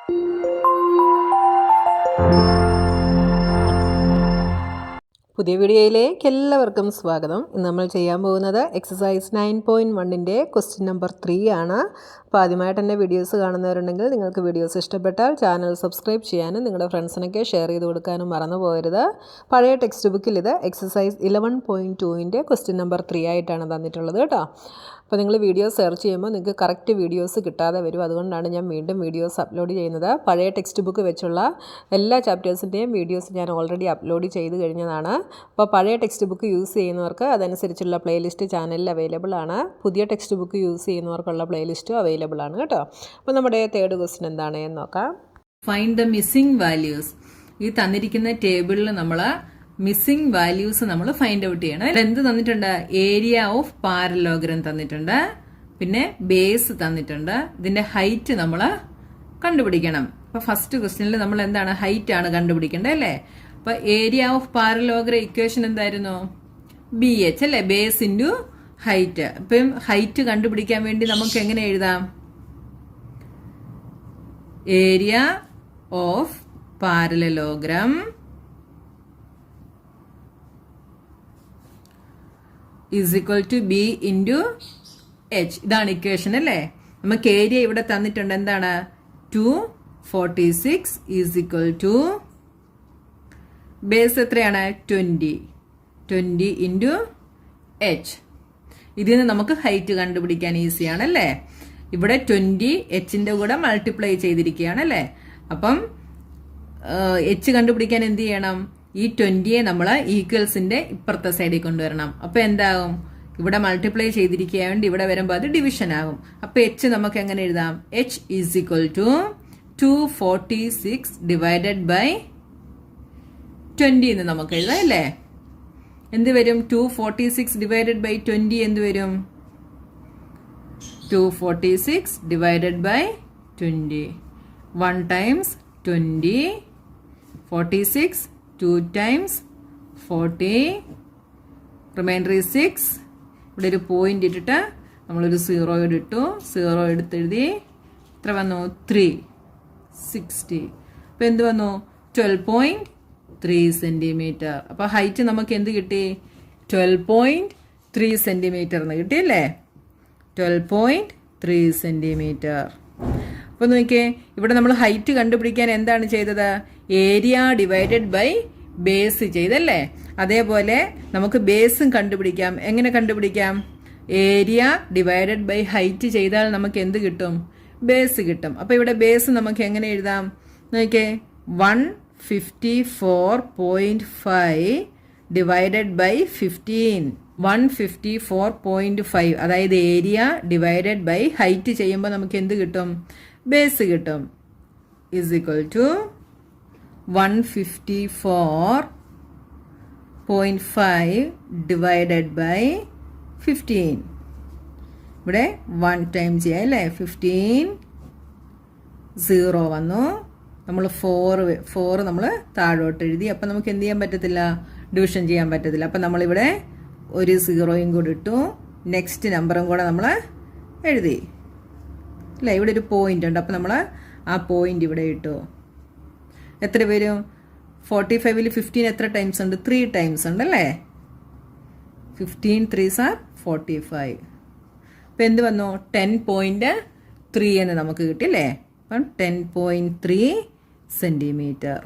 പുതിയ വീഡിയോയിലേക്ക് എല്ലാവർക്കും സ്വാഗതം. ഇന്ന് നമ്മൾ ചെയ്യാൻ പോകുന്നത് എക്സസൈസ് 9.1ൻ്റെ ക്വസ്റ്റ്യൻ നമ്പർ 3 ആണ്. അപ്പോൾ ആദ്യമായിട്ട് എൻ്റെ വീഡിയോസ് കാണുന്നവരുണ്ടെങ്കിൽ നിങ്ങൾക്ക് വീഡിയോസ് ഇഷ്ടപ്പെട്ടാൽ ചാനൽ സബ്സ്ക്രൈബ് ചെയ്യാനും നിങ്ങളുടെ ഫ്രണ്ട്സിനൊക്കെ ഷെയർ ചെയ്ത് കൊടുക്കാനും മറന്നു പോകരുത്. പഴയ ടെക്സ്റ്റ് ബുക്കിൽ ഇത് എക്സസൈസ് 11.2ൻ്റെ ക്വസ്റ്റ്യൻ നമ്പർ 3 ആയിട്ടാണ് തന്നിട്ടുള്ളത് കേട്ടോ. അപ്പോൾ നിങ്ങൾ വീഡിയോ സെർച്ച് ചെയ്യുമ്പോൾ നിങ്ങൾക്ക് കറക്റ്റ് വീഡിയോസ് കിട്ടാതെ വരും. അതുകൊണ്ടാണ് ഞാൻ വീണ്ടും വീഡിയോസ് അപ്ലോഡ് ചെയ്യുന്നത്. പഴയ ടെക്സ്റ്റ് ബുക്ക് വെച്ചുള്ള എല്ലാ ചാപ്റ്റേഴ്സിൻ്റെയും വീഡിയോസ് ഞാൻ ഓൾറെഡി അപ്ലോഡ് ചെയ്ത് കഴിഞ്ഞതാണ്. അപ്പോൾ പഴയ ടെക്സ്റ്റ് ബുക്ക് യൂസ് ചെയ്യുന്നവർക്ക് അതനുസരിച്ചുള്ള പ്ലേലിസ്റ്റ് ചാനലിൽ അവൈലബിൾ ആണ്. പുതിയ ടെക്സ്റ്റ് ബുക്ക് യൂസ് ചെയ്യുന്നവർക്കുള്ള പ്ലേലിസ്റ്റും അവൈലബിൾ ആണ് കേട്ടോ. അപ്പോൾ നമ്മുടെ തേർഡ് ക്വസ്റ്റ്യൻ എന്താണെന്ന് നോക്കാം. Find the missing values. ഈ തന്നിരിക്കുന്ന ടേബിളിൽ നമ്മൾ മിസ്സിംഗ് വാല്യൂസ് നമ്മൾ ഫൈൻഡ് ഔട്ട് ചെയ്യണം. എന്ത് തന്നിട്ടുണ്ട്? ഏരിയ ഓഫ് പാരലോഗ്രം തന്നിട്ടുണ്ട്, പിന്നെ ബേസ് തന്നിട്ടുണ്ട്, ഇതിന്റെ ഹൈറ്റ് നമ്മൾ കണ്ടുപിടിക്കണം. അപ്പൊ ഫസ്റ്റ് ക്വസ്റ്റ്യനിൽ നമ്മൾ എന്താണ്? ഹൈറ്റ് ആണ് കണ്ടുപിടിക്കേണ്ടത് അല്ലേ? അപ്പൊ ഏരിയ ഓഫ് പാരലോഗ്രം ഇക്വേഷൻ എന്തായിരുന്നു? BH അല്ലെ, ബേസ് ഇൻറ്റു ഹൈറ്റ്. ഇപ്പം ഹൈറ്റ് കണ്ടുപിടിക്കാൻ വേണ്ടി നമുക്ക് എങ്ങനെ എഴുതാം? Area of parallelogram is equal to B into H. ഇതാണ് ഇക്വേഷൻ അല്ലേ? നമുക്ക് ഏരിയ ഇവിടെ തന്നിട്ടുണ്ട്. എന്താണ്? 246 ഈസ് ഈക്വൽ ടു ബേസ് എത്രയാണ്? 20 ഇൻറ്റു H. ഇതിൽ നിന്ന് നമുക്ക് ഹൈറ്റ് കണ്ടുപിടിക്കാൻ ഈസിയാണ് അല്ലേ? ഇവിടെ 20 Hന്റെ കൂടെ മൾട്ടിപ്ലൈ ചെയ്തിരിക്കുകയാണ് അല്ലേ? അപ്പം H കണ്ടുപിടിക്കാൻ എന്ത് ചെയ്യണം? ഈ 20യെ നമ്മൾ ഈക്വൽസിന്റെ ഇപ്പുറത്തെ സൈഡിൽ കൊണ്ടുവരണം. അപ്പൊ എന്താകും? ഇവിടെ മൾട്ടിപ്ലൈ ചെയ്തിരിക്കുകയായതുകൊണ്ട് ഇവിടെ വരുമ്പോൾ അത് ഡിവിഷൻ ആകും. അപ്പൊ H നമുക്ക് എങ്ങനെ എഴുതാം? H is equal to 246 divided by 20 എന്ന് നമുക്ക് എഴുതാം അല്ലേ? എന്ത് വരും? 246 ഡിവൈഡഡ് ബൈ 20 എന്ത് വരും? 246 divided by 20. 1 times 20, 46, 2 times 40, remainder 6. ഇവിടെ ഒരു പോയിന്റ് ഇട്ടിട്ട് നമ്മളൊരു 0 ഇട്ടു. 0 എടുത്തെഴുതി. എത്ര വന്നു? 360. അപ്പൊ എന്ത് വന്നു? 12.3 സെന്റിമീറ്റർ. അപ്പൊ ഹൈറ്റ് നമുക്ക് എന്ത് കിട്ടി? 12.3 സെന്റിമീറ്റർ എന്ന് കിട്ടിയല്ലേ? 12.3 സെന്റിമീറ്റർ. അപ്പൊ നോക്കിയേ, ഇവിടെ നമ്മൾ ഹൈറ്റ് കണ്ടുപിടിക്കാൻ എന്താണ് ചെയ്തത്? ഏരിയ ഡിവൈഡഡ് ബൈ ബേസ് ചെയ്തല്ലേ? അതേപോലെ നമുക്ക് ബേസും കണ്ടുപിടിക്കാം. എങ്ങനെ കണ്ടുപിടിക്കാം? ഏരിയ ഡിവൈഡഡ് ബൈ ഹൈറ്റ് ചെയ്താൽ നമുക്ക് എന്ത് കിട്ടും? ബേസ് കിട്ടും. അപ്പൊ ഇവിടെ ബേസ് നമുക്ക് എങ്ങനെ എഴുതാം? നോക്കിയേ, 154.5 ഡിവൈഡഡ് ബൈ 15. 154.5 അതായത് ഏരിയ ഡിവൈഡഡ് ബൈ ഹൈറ്റ് ചെയ്യുമ്പോൾ നമുക്ക് എന്ത് കിട്ടും? ബേസ് കിട്ടും. Is equal to 154.5 divided by 15. ഇവിടെ 1 ടൈം ചെയ്യാം അല്ലേ? 15, 0 വന്നു. നമ്മൾ 4 നമ്മൾ താഴോട്ട് എഴുതി. അപ്പം നമുക്ക് എന്ത് ചെയ്യാൻ പറ്റത്തില്ല? ഡിവിഷൻ ചെയ്യാൻ പറ്റത്തില്ല. അപ്പം നമ്മളിവിടെ ഒരു 0യും കൂടി ഇട്ടു. നെക്സ്റ്റ് നമ്പറും കൂടെ നമ്മൾ എഴുതി അല്ലേ? ഇവിടെ ഒരു പോയിന്റ് ഉണ്ട്. അപ്പം നമ്മൾ ആ പോയിന്റ് ഇവിടെ ഇട്ടു. എത്ര വരും? 45ൽ 15 എത്ര ടൈംസ് ഉണ്ട്? 3 ടൈംസ് ഉണ്ട് അല്ലേ? 15 3s are 45. അപ്പം എന്ത് വന്നു? 10.3 എന്ന് നമുക്ക് കിട്ടില്ലേ? അപ്പം 10.3 സെന്റിമീറ്റർ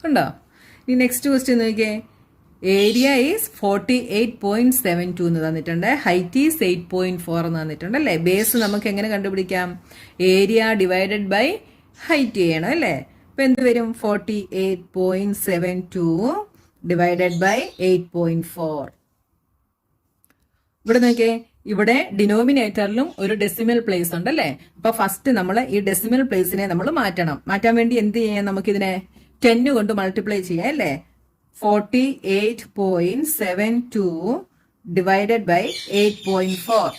ഉണ്ടോ? ഇനി നെക്സ്റ്റ് ക്വസ്റ്റ്യൻ നോക്കിയേ. ഏരിയ ഈസ് 48.72 എന്ന് തന്നിട്ടുണ്ട്. ഹൈറ്റ് ഈസ് 8.4 എന്ന് തന്നിട്ടുണ്ട് അല്ലേ? ബേസ് നമുക്ക് എങ്ങനെ കണ്ടുപിടിക്കാം? ഏരിയ ഡിവൈഡഡ് ബൈ ഹൈറ്റ് ചെയ്യണം അല്ലേ? അപ്പൊ എന്ത് വരും? 48.72 ഡിവൈഡഡ് ബൈ 8.4. ഇവിടെ നോക്കിയേ, ഇവിടെ ഡിനോമിനേറ്ററിലും ഒരു ഡെസിമൽ പ്ലേസ് ഉണ്ട് അല്ലേ? അപ്പൊ ഫസ്റ്റ് നമ്മൾ ഈ ഡെസിമൽ പ്ലേസിനെ നമ്മൾ മാറ്റണം. മാറ്റാൻ വേണ്ടി എന്ത് ചെയ്യാം? നമുക്കിതിനെ 10 കൊണ്ട് മൾട്ടിപ്ലൈ ചെയ്യാം അല്ലേ? 48.72 ഡിവൈഡഡ് ബൈ 8.4.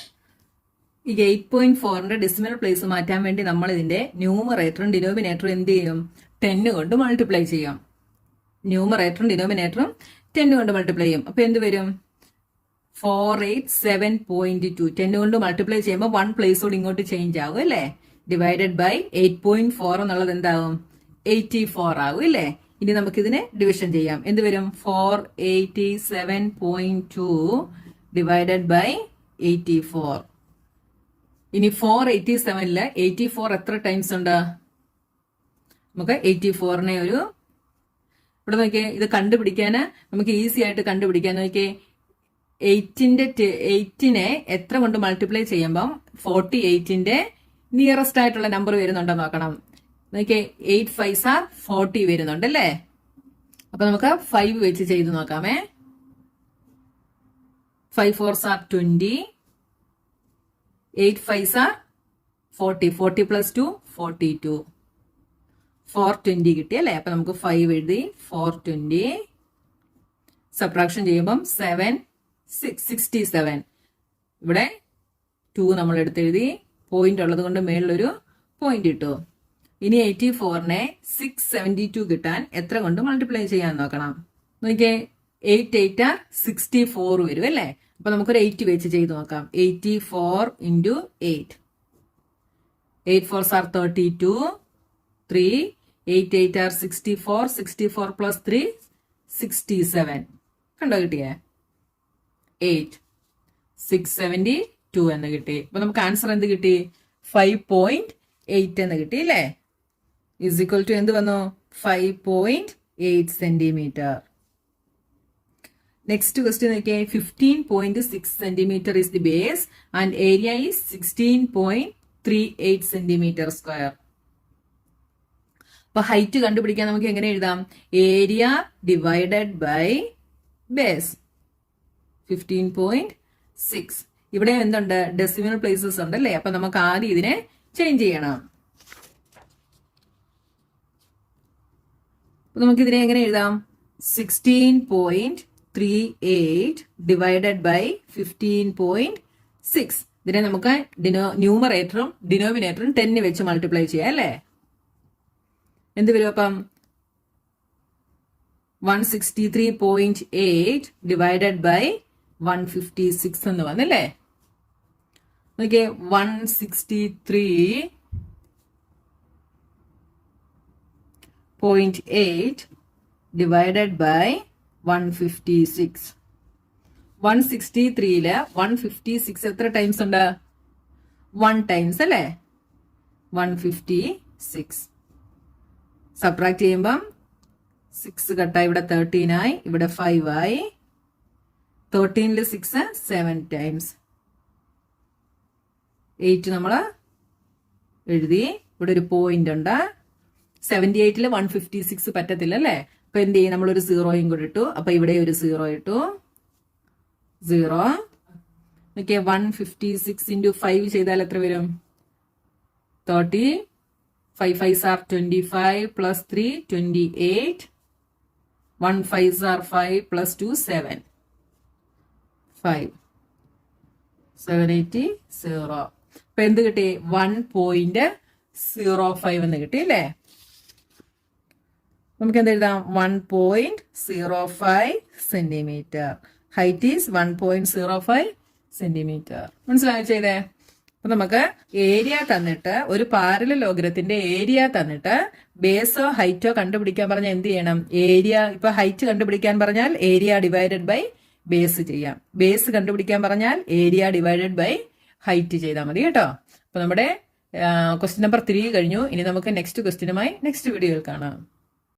ഈ 8.4ന്റെ ഡെസിമൽ പ്ലേസ് മാറ്റാൻ വേണ്ടി നമ്മൾ ഇതിന്റെ ന്യൂമറേറ്ററും ഡിനോമിനേറ്ററും എന്ത് ചെയ്യും? 10 കൊണ്ട് മൾട്ടിപ്ലൈ ചെയ്യാം. ന്യൂമറേറ്ററും ഡിനോമിനേറ്ററും 10 കൊണ്ട് മൾട്ടിപ്ലൈ ചെയ്യും. അപ്പൊ എന്ത് വരും? 487.2. 10 കൊണ്ട് മൾട്ടിപ്ലൈ ചെയ്യുമ്പോൾ 1 പ്ലേസ് കൂടി ഇങ്ങോട്ട് ചേഞ്ച് ആകും അല്ലേ? ഡിവൈഡഡ് ബൈ 8.4 എന്നുള്ളത് എന്താവും 84 ആവും ഇല്ലേ. ഇനി നമുക്കിതിനെ ഡിവിഷൻ ചെയ്യാം. എന്ത് വരും 487.2 ഡിവൈഡഡ് ബൈ 84. ഇനി 487-ല് 84 എത്ര ടൈംസ് ഉണ്ട്? നമുക്ക് 84-നെ ഒരു ഇവിടെ നോക്കിയേ, ഇത് കണ്ടുപിടിക്കാൻ നമുക്ക് ഈസി ആയിട്ട് കണ്ടുപിടിക്കാൻ നോക്കിയേ. 8-നെ എത്ര കൊണ്ട് മൾട്ടിപ്ലൈ ചെയ്യുമ്പം 48-ന്റെ നിയറസ്റ്റ് ആയിട്ടുള്ള നമ്പർ വരുന്നുണ്ടോ നോക്കണം. നോക്കിയേ 8 5s are 40 വരുന്നുണ്ട് അല്ലേ. അപ്പൊ നമുക്ക് 5 വെച്ച് ചെയ്ത് നോക്കാമേ. 5 4s are 20, 8 5s are 40, 40 plus 2 42, 420 കിട്ടി അല്ലേ. അപ്പൊ നമുക്ക് 5 എഴുതി 420. സബ്ട്രാക്ഷൻ ചെയ്യുമ്പം 7 67. ഇവിടെ 2 നമ്മൾ എടുത്തെഴുതി, പോയിന്റ് ഉള്ളത് കൊണ്ട് മേളിലൊരു പോയിന്റ് ഇട്ടു. ഇനി 84-നെ 672 കിട്ടാൻ എത്ര കൊണ്ട് മൾട്ടിപ്ലൈ ചെയ്യാൻ നോക്കണം. നോക്കിയേ 8 8 are 64 വരും അല്ലേ. അപ്പൊ നമുക്കൊരു 8 വെച്ച് ചെയ്ത് നോക്കാം. 84 into 8, 8 4s are 32, 3, 8 8 are 64, 64 plus 3 67. കണ്ടോ കിട്ടിയേ 8 672 എന്ന് കിട്ടി. അപ്പൊ നമുക്ക് ആൻസർ എന്ത് കിട്ടി 5.8 എന്ന് കിട്ടി അല്ലേ. is equal to എന്ത് വന്നു 5.8 സെന്റിമീറ്റർ. നെക്സ്റ്റ് ക്വസ്റ്റ്യൻ നോക്കിയേ. 15.6 centimetre is the base and area is 16.38 centimetre square. അപ്പൊ ഹൈറ്റ് കണ്ടുപിടിക്കാൻ നമുക്ക് എങ്ങനെ എഴുതാം? Area divided by base 15.6. ഇവിടെ എന്തുണ്ട്? ഡെസിമൽ പ്ലേസസ് ഉണ്ടല്ലേ. അപ്പൊ നമുക്ക് ആദ്യം ഇതിനെ ചേഞ്ച് ചെയ്യണം. നമുക്കിതിനെ എങ്ങനെ എഴുതാം? 16.38 ഡിവൈഡഡ് ബൈ 15.6. ഇതിനെ നമുക്ക് ന്യൂമറേറ്ററും ഡിനോമിനേറ്ററും 10 വെച്ച് മൾട്ടിപ്ലൈ ചെയ്യാം അല്ലേ. എന്ത് വരും അപ്പം? 163.8 ഡിവൈഡഡ് ബൈ 156 എന്ന് വന്നല്ലേ. നോക്കിയേ 163.8 ഡിവൈഡഡ് ബൈ 156. 163-ല് 156 എത്ര ടൈംസ് ഉണ്ട്? 1 ടൈംസ് അല്ലേ. 156 സബ്ട്രാക്ട് ചെയ്യുമ്പം 6 കട്ടായി, ഇവിടെ 13 ആയി, ഇവിടെ 5 ആയി. 13-ല് 6 7 ടൈംസ്. 8 നമ്മൾ എഴുതി, ഇവിടെ ഒരു പോയിന്റ് ഉണ്ട്. 78-ല് 156 പറ്റത്തില്ല അല്ലേ. അപ്പൊ എന്ത് ചെയ്യും? നമ്മളൊരു 0യും കൂടെ ഇട്ടു. അപ്പൊ ഇവിടെ ഒരു 0 ഇട്ടു. 0. ഓക്കെ 156 into 5 ചെയ്താൽ എത്ര വരും? 30. 5 5s are 25 plus 3 28. 1 5s are 5 plus 2 7. 5 780 0. അപ്പൊ എന്ത് കിട്ടി? 1.05 എന്ന് കിട്ടി അല്ലേ. നമുക്ക് എന്ത് എഴുതാം? 1.05 സെന്റിമീറ്റർ. Height is 1.05 centimetre. മനസ്സിലായോ ചെയ്തേ? അപ്പൊ നമുക്ക് ഏരിയ തന്നിട്ട്, ഒരു പാരലലോഗ്രത്തിന്റെ ഏരിയ തന്നിട്ട് ബേസോ ഹൈറ്റോ കണ്ടുപിടിക്കാൻ പറഞ്ഞാൽ എന്ത് ചെയ്യണം? ഏരിയ, ഇപ്പൊ ഹൈറ്റ് കണ്ടുപിടിക്കാൻ പറഞ്ഞാൽ ഏരിയ ഡിവൈഡഡ് ബൈ ബേസ് ചെയ്യാം. ബേസ് കണ്ടുപിടിക്കാൻ പറഞ്ഞാൽ ഏരിയ ഡിവൈഡഡ് ബൈ ഹൈറ്റ് ചെയ്താൽ മതി കേട്ടോ. അപ്പൊ നമ്മുടെ ക്വസ്റ്റ്യൻ നമ്പർ 3 കഴിഞ്ഞു. ഇനി നമുക്ക് നെക്സ്റ്റ് ക്വസ്റ്റ്യനുമായി നെക്സ്റ്റ് വീഡിയോയിൽ കാണാം.